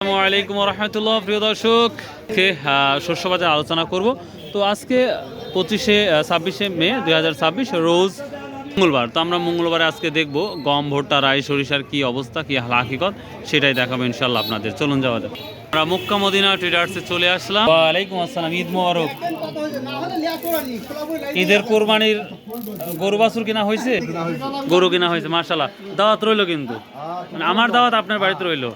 আসসালামু আলাইকুম ওয়া রাহমাতুল্লাহ। প্রিয় দর্শক, শস্য বাজার আলোচনা করব। তো আজকে 26শে মে 2026 রোজ মঙ্গলবার। তো আমরা মঙ্গলবারে আজকে দেখব গম, ভুট্টা, রাই, সরিষার কি অবস্থা, কি হাকিকত সেটাই দেখাবো ইনশাল্লাহ আপনাদের। চলুন যাওয়া যাক। আমরা মক্কা মদিনা ট্রেডার্সে চলে আসলাম। ওয়ালাইকুম আসসালাম, ঈদ মোবারক। ঈদের কোরবানির গরু বাছুর কিনা হয়েছে? গরু কিনা হয়েছে, মাশাআল্লাহ। দাওয়াত রইলো কিন্তু, মানে আমার দাওয়াত আপনার বাড়িতে রইলো।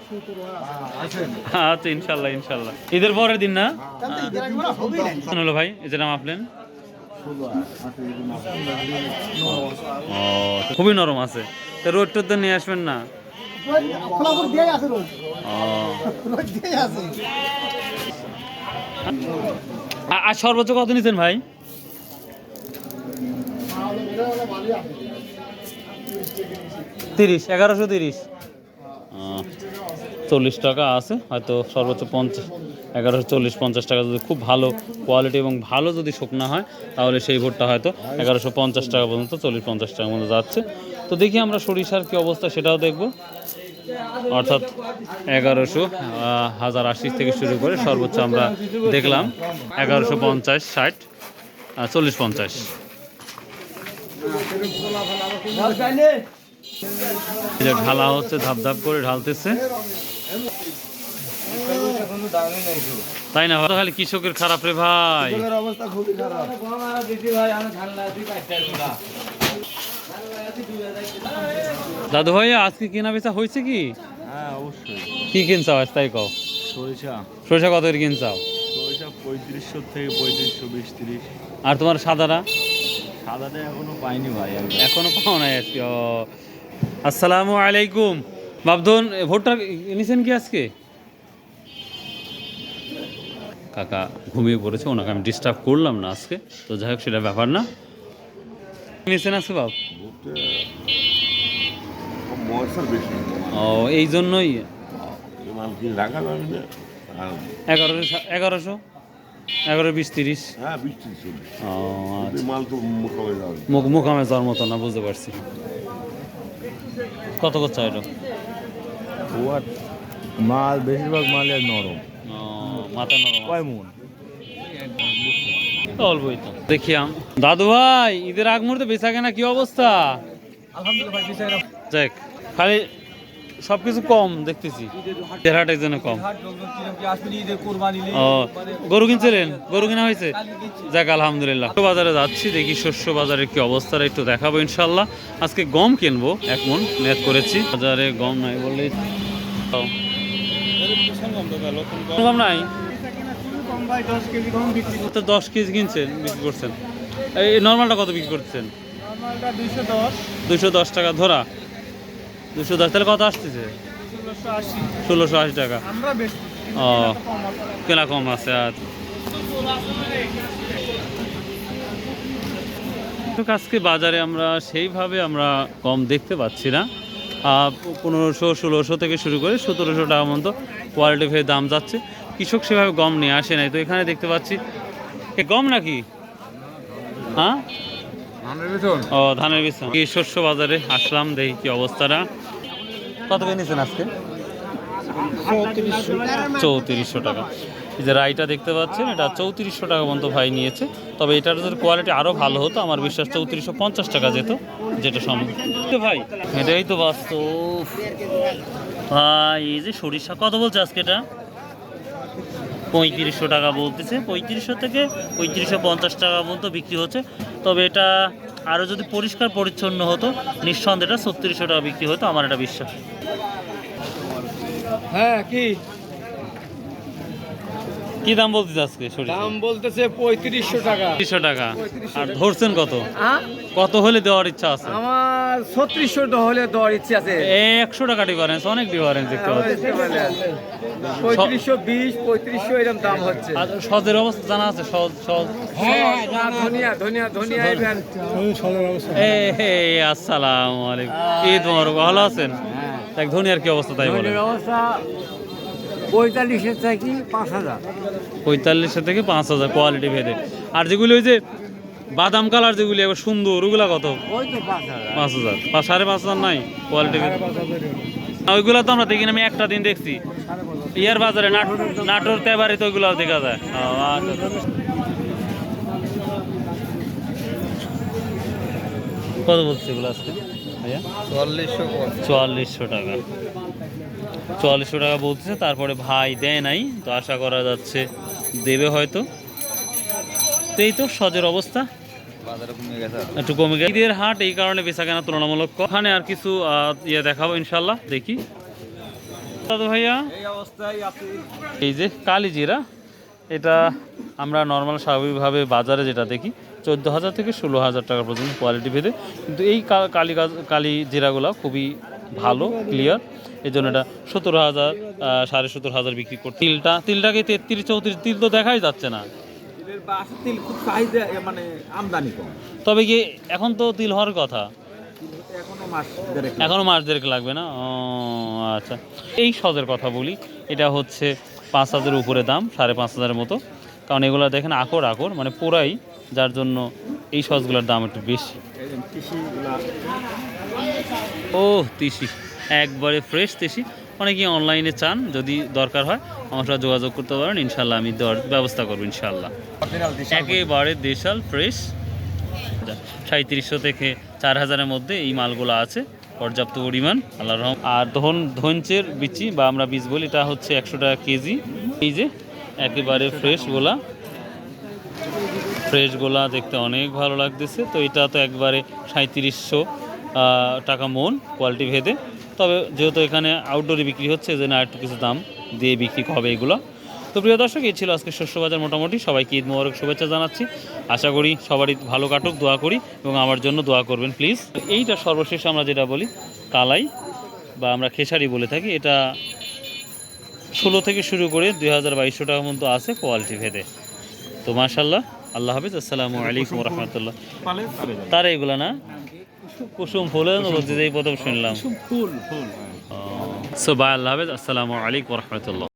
আচ্ছা, ইনশাল্লাহ ইনশাল্লাহ। ঈদের পরের দিন না হলো ভাই, এই যে নাম আপলেন খুবই নরম আছে। তো রোদ টোদ নিয়ে আসবেন না? আর সর্বোচ্চ কত নিচ্ছেন ভাই? 1130। 40 টাকা আছে হয়তো, সর্বোচ্চ 1140-50 টাকা। যদি খুব ভালো কোয়ালিটি এবং ভালো যদি শুকনা হয় তাহলে সেই ভুট্টা হয়তো 1150 টাকা পর্যন্ত, 40-50 টাকার মধ্যে যাচ্ছে। তো দেখি আমরা সরিষার কি অবস্থা সেটাও দেখব। অর্থাৎ 1100, 1080 থেকে শুরু করে সর্বোচ্চ আমরা দেখলাম 1150, 60, 40-50। ঢালা হচ্ছে, ধাপ ধাপ করে ঢালতেছে, তাই না? খালি কৃষকের খারাপ রে ভাই, অবস্থা খুবই খারাপ। দাদু ভাই, আজকে কেনা বেচা হয়েছে কি? হ্যাঁ অবশ্যই। কি কিনছাও আজ, তাই কও? সরিষা কত করে কিনছাও? সরিষা 3500 থেকে 3520, 30। আর তোমার সাদাটা? সাদাটা এখনো পাইনি ভাই, এখনো পাও নাই আজকে? ও, আসসালামু আলাইকুম। বাবধন, ভোটটা নিছেন কি আজকে? কাকা ঘুমিয়ে পড়েছে, ওনাকে আমি ডিস্টার্ব করলাম না আজকে। তো যাই হোক, সেটা ব্যাপার না। নিছেন আজকে বাব? ও, এই জন্যই 1100, 1120-30। মুখামে যাওয়ার মতো না, বুঝতে পারছি। কত করছে এটা? মাল বেশিরভাগ মালের নরম, মাথা নরম। কয় মন? অল্পই তো দেখিয়াম। দাদু ভাই, ঈদের আগ মুহূর্তে বেচা কেনা কি অবস্থা? আলহামদুলিল্লাহ, দেখ, খালি সবকিছু কম দেখতেছি, হাটের জন্য কম। ও, গরু কিনছিলেন? গরু কিনা হয়েছে? যাক আলহামদুলিল্লাহ। বাজারে যাচ্ছি, দেখি শস্য বাজারের কি অবস্থা একটু দেখাবো ইনশাল্লাহ। আজকে গম কিনবো, 1 মণ নেট করেছি। বাজারে গম নাই বললেই গম নাই। তো 10 কেজি কিনছেন, বিক্রি করছেন। এই নর্মালটা কত বিক্রি করছেন? 210 টাকা ধরা। 210, তাহলে কত আসতেছে? 1680 টাকা। ও, কেনা কম আছে। আর আজকে বাজারে আমরা সেইভাবে কম দেখতে পাচ্ছি না। 1500, 1600 থেকে শুরু করে 1700 টাকা মতো কোয়ালিটি ভেবে দাম যাচ্ছে। কৃষক সেভাবে গম নিয়ে আসে নাই। তো এখানে দেখতে পাচ্ছি এ গম নাকি? হ্যাঁ, ও ধানের বিছন। এই শস্য বাজারে আসলাম, দেখি কি অবস্থাটা। কত কিনেছেন আজকে? 3400 টাকা। এই যে রাইটা দেখতে পাচ্ছেন, এটা 3400 টাকা পর্যন্ত ভাই নিয়েছে। তবে এটার যদি কোয়ালিটি আরও ভালো হতো, আমার বিশ্বাস 3450 টাকা যেত, যেটা সম্ভব। ভাই এটাই তো বাস্তব ভাই। এই যে সরিষা কত বলছে আজকে? এটা 3500 টাকা বলতেছে। 3500 থেকে 3550 টাকা পর্যন্ত বিক্রি হচ্ছে। তবে এটা আরও যদি পরিষ্কার পরিচ্ছন্ন হতো, নিঃসন্দেহে এটা 3600 টাকা বিক্রি হতো, আমার এটা বিশ্বাস। হ্যাঁ, কি দাম বলতেছে আজকে? দাম বলতেছে 3500 টাকা। 3500 টাকা। আর ধরছেন কত? কত হলে দেওয়ার ইচ্ছা আছে? আমার 3600 হলে দেওয়ার ইচ্ছা আছে। 100 টাকা ডিফারেন্স, অনেক ডিফারেন্স দেখতে পাচ্ছি। 3520, 3500 এরকম দাম হচ্ছে। আর সদের অবস্থা জানা আছে? সদ আসসালামু আলাইকুম, ঈদ মোবারক। ভালো আছেন? দেখ ধনিয়ার কি অবস্থা তাই বলে? 45 থেকে 5000। 45 থেকে 5000 কোয়ালিটি ভেদে। আর যেগুলি ওই যে বাদাম কালার যেগুলি এবার সুন্দর, ওগুলা কত? 5000, 5,500 নাই কোয়ালিটি ভেদে। ওইগুলা তো আমরা দেখিনি, আমি একটা দিন দেখছি ইয়ার বাজারে নাটোর তেবারে তো ওইগুলো দেখা যায়। ও, আচ্ছা। কত বলছে এগুলো আজকে ভাইয়া? 4400 টাকা। 4400 টাকা বলতেছে, তারপরে ভাই দেয় নাই, তো আশা করা যাচ্ছে দেবে হয়তো। তো এই তো সজের অবস্থা একটু কমে গেছে। ঈদের হাট এই কারণে বেচা কেনা তুলনামূলক কম। ওখানে আর কিছু ইয়ে দেখাবো ইনশাল্লাহ, দেখি। দাদু ভাইয়া এই যে কালিজিরা, এটা আমরা নর্মাল স্বাভাবিকভাবে বাজারে যেটা দেখি 14,000 থেকে 16,000 টাকা পর্যন্ত কোয়ালিটি ভেদে, কিন্তু এই কালি জিরাগুলো খুবই ভালো, ক্লিয়ার, এই জন্য এটা 17,000 17,500 বিক্রি করতে। তিলটাকে 33-34, তিল তো দেখাই যাচ্ছে না। তিল খুব চাহিদা, মানে আমদানি কম। তবে কি এখন তো তিল হওয়ার কথা, এখনো মাস দেড়েক লাগবে না? ও আচ্ছা। এই সজের কথা বলি, এটা হচ্ছে 5,000 উপরে দাম, 5,500 মতো, কারণ এগুলো দেখেন আকর মানে পুরাই, যার জন্য এই সজগুলোর দাম একটু বেশি। ও তিসি, একবারে ফ্রেশ তিসি। অনেকেই অনলাইনে চান, যদি দরকার হয় আমার সাথে যোগাযোগ করতে পারেন, ইনশাল্লাহ আমি দেওয়ার ব্যবস্থা করবো ইনশাল্লাহ। একেবারে দেশাল ফ্রেশ। 3,500 থেকে 4,000-এর মধ্যে এই মালগুলো আছে, পর্যাপ্ত পরিমাণ, আল্লাহর রহম। আর ধনচের বিচি বা আমরা বীজ বলি, এটা হচ্ছে 100 টাকা কেজি। এই যে একেবারে ফ্রেশগুলা দেখতে অনেক ভালো লাগতেছে। তো এটা তো একবারে 3,500 টাকা মন কোয়ালিটি ভেদে। তবে যেহেতু এখানে আউটডোরে বিক্রি হচ্ছে, এই জন্য আর একটু কিছু দাম দিয়ে বিক্রি হবে এগুলো। তো প্রিয় দর্শক, এই ছিল আজকে শস্য বাজার। মোটামুটি সবাইকে ঈদ মোবারক শুভেচ্ছা জানাচ্ছি। আশা করি সবারই ভালো কাটুক, দোয়া করি, এবং আমার জন্য দোয়া করবেন প্লিজ। এইটা সর্বশেষ আমরা যেটা বলি কালাই বা আমরা খেসারি বলে থাকি, এটা 16 থেকে শুরু করে 2,200 টাকা পর্যন্ত আছে কোয়ালিটি ভেদে। তো মাশাআল্লাহ, আল্লাহ হাফিজ, আসসালামু আলাইকুম রহমতুল্লাহ। তার এইগুলা না কুসুম ফুল বলছে যে এই প্রথম শুনলাম। সো বাই, আল্লাহ হাফিজ, আসসালামু আলাইকুম রহমতুল্লাহ।